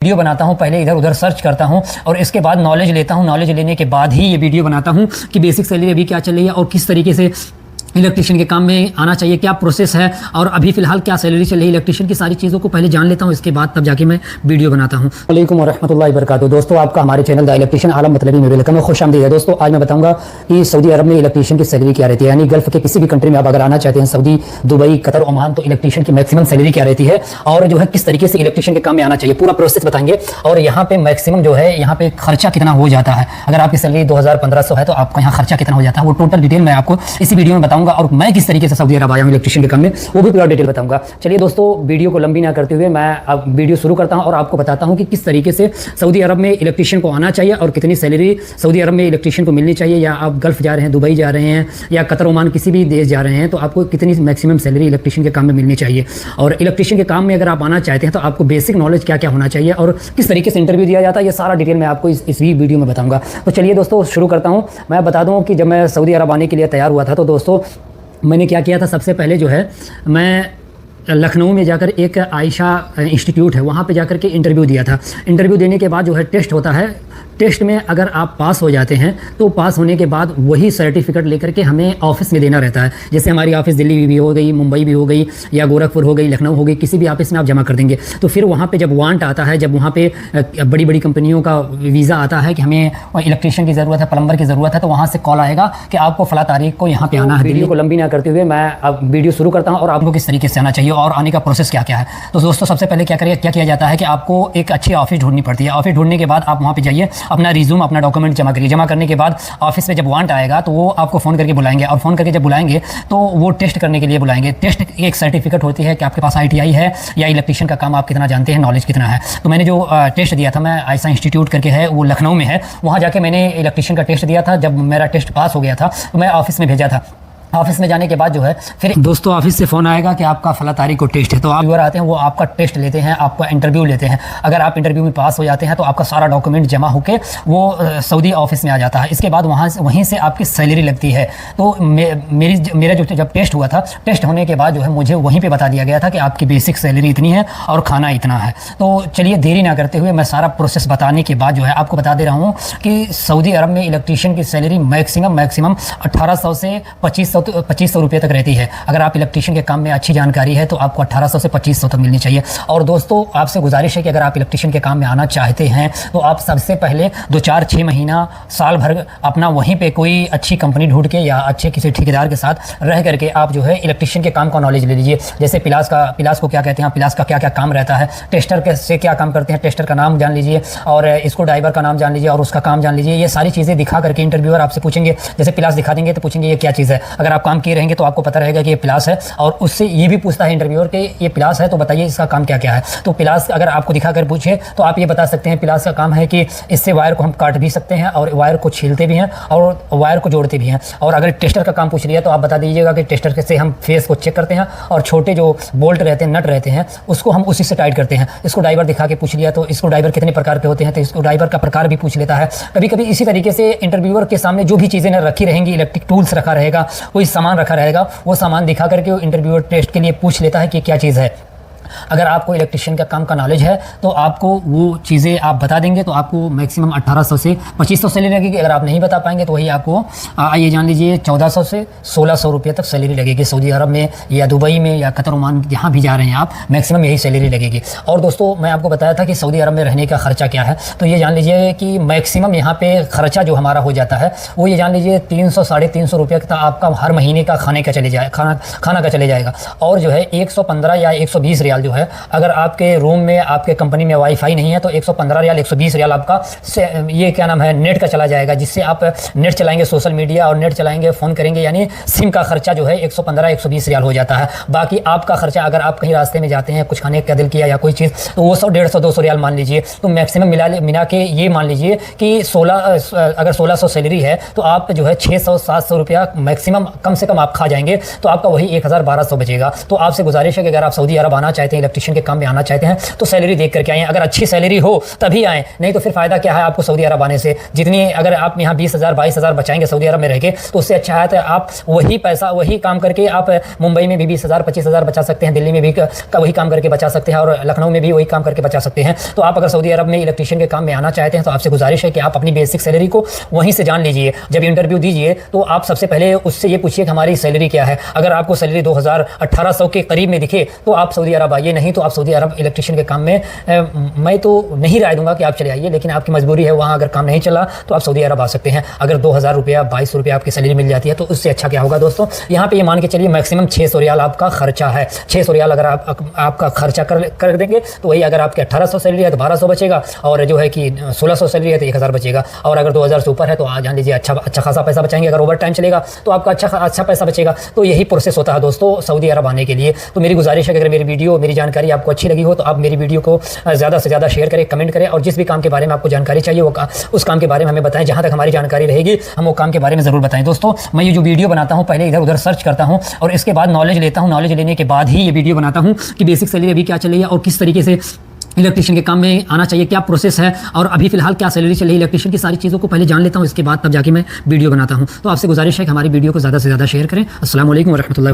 Video बनाता हूँ, पहले इधर उधर सर्च करता हूँ और इसके बाद नॉलेज लेता हूँ। नॉलेज लेने के बाद ही ये वीडियो बनाता हूँ कि बेसिक सैलरी अभी क्या चल रही है और किस तरीके से इलेक्ट्रिशियन के काम में आना चाहिए, क्या प्रोसेस है और अभी फ़िलहाल क्या सैलरी चल रही है इलेक्ट्रिशियन की, सारी चीज़ों को पहले जान लेता हूँ। इसके बाद तब जाके मैं वीडियो बनाता हूँ। वालेकुम रहमतुल्लाहि व बरकातुहू। दोस्तों, आपका हमारे चैनल द इलेक्ट्रिशियन आलम मतलबी में वेलकम है, खुशामदीद है। दोस्तों, आज मैं बताऊंगा कि सऊदी अरब में इलेक्ट्रिशियन की सैलरी क्या रहती है, यानी गल्फ के किसी भी कंट्री में आप अगर आना चाहते हैं, सऊदी, दुबई, कतर, ओमान, तो इलेक्ट्रिशियन की मैक्सिमम सैलरी क्या रहती है और जो है किस तरीके से इलेक्ट्रिशियन के काम में आना चाहिए, पूरा प्रोसेस बताएंगे। और यहाँ पे मैक्सिमम जो है यहाँ पे खर्चा कितना हो जाता है, अगर आपकी सैलरी 2000-1500 है तो आपका यहाँ खर्चा कितना हो जाता है, वो टोटल डिटेल मैं आपको इसी वीडियो में बताऊंगा। और मैं किस तरीके से सऊदी अरब आया हूँ इलेक्ट्रिशियन के काम में, वो भी पूरा डिटेल बताऊंगा। चलिए दोस्तों, वीडियो को लंबी ना करते हुए मैं अब वीडियो शुरू करता हूँ और आपको बताता हूँ कि किस तरीके से सऊदी अरब में इलेक्ट्रिशियन को आना चाहिए और कितनी सैलरी सऊदी अरब में इलेक्ट्रिशियन को मिलनी चाहिए। या आप गल्फ जा रहे हैं, दुबई जा रहे हैं या कतर, ओमान, किसी भी देश जा रहे हैं, तो आपको कितनी मैक्सिमम सैलरी इलेक्ट्रिशियन के काम में मिलनी चाहिए। और इलेक्ट्रिशियन के काम में अगर आप आना चाहते हैं तो आपको बेसिक नॉलेज क्या क्या होना चाहिए और किस तरीके से इंटरव्यू दिया जाता है, ये सारा डिटेल मैं आपको इस वीडियो में बताऊँगा। तो चलिए दोस्तों, शुरू करता हूँ। मैं बता दूँ कि जब मैं सऊदी अरब आने के लिए तैयार हुआ था तो दोस्तों मैंने क्या किया था, सबसे पहले जो है मैं लखनऊ में जाकर एक आयशा इंस्टीट्यूट है, वहाँ पे जाकर के इंटरव्यू दिया था। इंटरव्यू देने के बाद जो है टेस्ट होता है, टेस्ट में अगर आप पास हो जाते हैं तो पास होने के बाद वही सर्टिफिकेट लेकर के हमें ऑफिस में देना रहता है। जैसे हमारी ऑफिस दिल्ली भी हो गई, मुंबई भी हो गई, या गोरखपुर हो गई, लखनऊ हो गई, किसी भी ऑफिस में आप जमा कर देंगे। तो फिर वहाँ पे जब वांट आता है, जब वहाँ पे बड़ी बड़ी कंपनियों का वीज़ा आता है कि हमें इलेक्ट्रिशियन की ज़रूरत है, प्लम्बर की ज़रूरत है, तो वहाँ से कॉल आएगा कि आपको फ़ला तारीख को यहाँ पे आना है। वीडियो को लंबी ना करते हुए मैं अब वीडियो शुरू करता हूँ और आपको किस तरीके से आना चाहिए और आने का प्रोसेस क्या क्या है। तो दोस्तों, सबसे पहले क्या किया जाता है कि आपको एक अच्छी ऑफिस ढूंढनी पड़ती है। ऑफिस ढूंढने के बाद आप वहाँ पे जाइए, अपना रिज्यूम, अपना डॉक्यूमेंट जमा करिए। जमा करने के बाद ऑफिस में जब वांट आएगा तो वो आपको फ़ोन करके बुलाएंगे और फ़ोन करके जब बुलाएंगे तो वो टेस्ट करने के लिए बुलाएंगे। टेस्ट एक सर्टिफिकेट होती है कि आपके पास ITI है या इलेक्ट्रिशियन का काम आप कितना जानते हैं, नॉलेज कितना है। तो मैंने जो टेस्ट दिया था, मैं आयशा इंस्टीट्यूट करके है, वो लखनऊ में है, वहाँ जाके मैंने इलेक्ट्रिशियन का टेस्ट दिया था। जब मेरा टेस्ट पास हो गया था तो मैं ऑफिस में भेजा था। ऑफिस में जाने के बाद जो है फिर दोस्तों ऑफिस से फ़ोन आएगा कि आपका फला तारीख को टेस्ट है। तो आप व्यूअर आते हैं, वो आपका टेस्ट लेते हैं, आपका इंटरव्यू लेते हैं। अगर आप इंटरव्यू में पास हो जाते हैं तो आपका सारा डॉक्यूमेंट जमा होकर वो सऊदी ऑफिस में आ जाता है। इसके बाद वहीं से आपकी सैलरी लगती है। तो मेरा जो जब टेस्ट हुआ था, टेस्ट होने के बाद जो है मुझे वहीं पर बता दिया गया था कि आपकी बेसिक सैलरी इतनी है और खाना इतना है। तो चलिए देरी ना करते हुए मैं सारा प्रोसेस बताने के बाद जो है आपको बता दे रहा हूँ कि सऊदी अरब में इलेक्ट्रिशियन की सैलरी मैक्सिमम 1800 से 2500 रुपये तक रहती है। अगर आप इलेक्ट्रिशियन के काम में अच्छी जानकारी है तो आपको 1800 से 2500 तक मिलनी चाहिए। और दोस्तों, आपसे गुजारिश है कि अगर आप इलेक्ट्रिशियन के काम में आना चाहते हैं तो आप सबसे पहले 2-4-6 महीना, साल भर अपना वहीं पे कोई अच्छी कंपनी ढूंढ के या अच्छे किसी ठेकेदार के साथ रह करके आप जो है इलेक्ट्रिशियन के काम का नॉलेज ले लीजिए। जैसे पिलास को क्या कहते हैं, पिलास का क्या क्या काम रहता है, टेस्टर से क्या काम करते हैं, टेस्टर का नाम जान लीजिए और इसको ड्राइवर का नाम जान लीजिए और उसका काम जान लीजिए। ये सारी चीज़ें दिखा करके इंटरव्यूअर आपसे पूछेंगे। जैसे पिलास दिखा देंगे तो पूछेंगे ये क्या चीज़ है। अगर आप काम किए रहेंगे तो आपको पता रहेगा कि ये पिलास है। और उससे ये भी पूछता है इंटरव्यूअर कि ये पिलास है तो बताइए इसका काम क्या क्या है। तो पिलास अगर आपको दिखाकर पूछे तो आप ये बता सकते हैं पिलास का काम है कि इससे वायर को हम काट भी सकते हैं और वायर को छीलते भी हैं और वायर को जोड़ते भी हैं। और अगर टेस्टर का काम पूछ लिया तो आप बता दीजिएगा कि टेस्टर से हम फेस को चेक करते हैं और छोटे जो बोल्ट रहते हैं, नट रहते हैं, उसको हम उसी से टाइट करते हैं। इसको ड्राइवर दिखा के पूछ लिया तो इसको ड्राइवर कितने प्रकार के होते हैं तो इसको ड्राइवर का प्रकार भी पूछ लेता है। कभी कभी इसी तरीके से इंटरव्यूअर के सामने जो भी चीज़ें रखी रहेंगी, इलेक्ट्रिक टूल्स रखा रहेगा, कोई सामान रखा रहेगा, वो सामान दिखा करके वो इंटरव्यूअर टेस्ट के लिए पूछ लेता है कि क्या चीज़ है। अगर आपको इलेक्ट्रिशियन का काम का नॉलेज है तो आपको वो चीज़ें आप बता देंगे तो आपको मैक्सिमम 1800 से 2500 सैलरी लगेगी। अगर आप नहीं बता पाएंगे तो वही आपको ये जान लीजिए 1400 से 1600 रुपये तक सैलरी लगेगी। सऊदी अरब में या दुबई में या कतर, ओमान, जहाँ भी जा रहे हैं आप, मैक्सिमम यही सैलरी लगेगी। और दोस्तों, मैं आपको बताया था कि सऊदी अरब में रहने का ख़र्चा क्या है, तो ये जान लीजिए कि मैक्सिमम यहाँ पे ख़र्चा जो हमारा हो जाता है वो ये जान लीजिए 300-350 रुपये का आपका हर महीने का खाने का चले जाए खाना का चले जाएगा। और जो है 115 या 120 रियाल जो है, अगर आपके रूम में, आपके कंपनी में वाईफाई नहीं है तो 115 रियाल 120 रियाल आपका ये क्या नाम है, नेट का चला जाएगा, जिससे आप नेट चलाएंगे, सोशल मीडिया और नेट चलाएंगे, फ़ोन करेंगे, यानी सिम का खर्चा जो है 115-120 रियाल हो जाता है। बाकी आपका खर्चा, अगर आप कहीं रास्ते में जाते हैं, कुछ खाने का दिल किया या कोई चीज़, तो वो 100-150-200 रियाल मान लीजिए। तो मैक्सिमम मिला के ये मान लीजिए कि अगर 1600 सैलरी है तो आप जो है 600-700 रुपया मैक्सिमम कम से कम आप खा जाएंगे, तो आपका वही 1000-1200 बचेगा। तो आपसे गुजारिश है कि अगर आप सऊदी अरब आना चाहते चाहते हैं, इलेक्ट्रिशियन के काम में आना चाहते हैं, तो सैलरी देख करके आएँ। अगर अच्छी सैलरी हो तभी आएँ, नहीं तो फिर फ़ायदा क्या है आपको सऊदी अरब आने से। जितनी अगर आप यहाँ 20,000 22,000 बचाएंगे सऊदी अरब में रह के, तो उससे अच्छा है तो आप वही पैसा वही काम करके आप मुंबई में भी 20,000 25,000 बचा सकते हैं, दिल्ली में भी वही काम करके बचा सकते हैं, और लखनऊ में भी वही काम करके बचा सकते हैं। तो आप अगर सऊदी अरब में इलेक्ट्रिशियन के काम में आना चाहते हैं तो आपसे गुजारिश है कि आप अपनी बेसिक सैलरी को वहीं से जान लीजिए। जब इंटरव्यू दीजिए तो आप सबसे पहले उससे ये पूछिए कि हमारी सैलरी क्या है। अगर आपको सैलरी 2,000 1800 के करीब में दिखे तो आप सऊदी अरब आइए, नहीं तो आप सऊदी अरब इलेक्ट्रिशियन के काम में मैं तो नहीं राय दूंगा कि आप चले आइए, लेकिन आपकी मजबूरी है, वहाँ अगर काम नहीं चला तो आप सऊदी अरब आ सकते हैं। अगर 2,000 रुपया 2,200 रुपया आपकी सैलरी मिल जाती है तो उससे अच्छा क्या होगा दोस्तों। यहाँ पे ये मान के चलिए मैक्सिमम 600 रियाल आपका खर्चा है। 600 रियाल अगर आपका खर्चा कर देंगे तो वही अगर आपके 1800 सैलरी है तो 1200 बचेगा, और जो है कि 1600 सैलरी है तो 1000 बचेगा, और अगर 2000 से ऊपर है तो आप जान लीजिए अच्छा खासा पैसा बचाएंगे। अगर ओवर टाइम चलेगा तो आपका अच्छा पैसा बचेगा। तो यही प्रोसेस होता है दोस्तों सऊदी अरब आने के लिए। तो मेरी गुजारिश है कि अगर मेरी जानकारी आपको अच्छी लगी हो तो आप मेरी वीडियो को ज़्यादा से ज़्यादा शेयर करें, कमेंट करें, और जिस भी काम के बारे में आपको जानकारी चाहिए वो उस काम के बारे में हमें बताएं। जहाँ तक हमारी जानकारी रहेगी हम वो काम के बारे में ज़रूर बताएं। दोस्तों मैं ये जो वीडियो बनाता हूँ पहले इधर उधर सर्च करता हूँ और इसके बाद नॉलेज लेता हूँ। नॉलेज लेने के बाद ही ये वीडियो बनाता हूँ कि बेसिक सैलरी अभी क्या चल रही है और किस तरीके से इलेक्ट्रिशियन के काम में आना चाहिए, क्या प्रोसेस है, और अभी फिलहाल क्या सैलरी चल रही है इलेक्ट्रिशियन की, सारी चीज़ों को पहले जान लेता हूँ, इसके बाद तब जाके मैं वीडियो बनाता हूँ। तो आपसे गुजारिश है कि हमारी वीडियो को ज़्यादा से ज़्यादा शेयर करें। अस्सलाम वालेकुम व रहमतुल्लाह।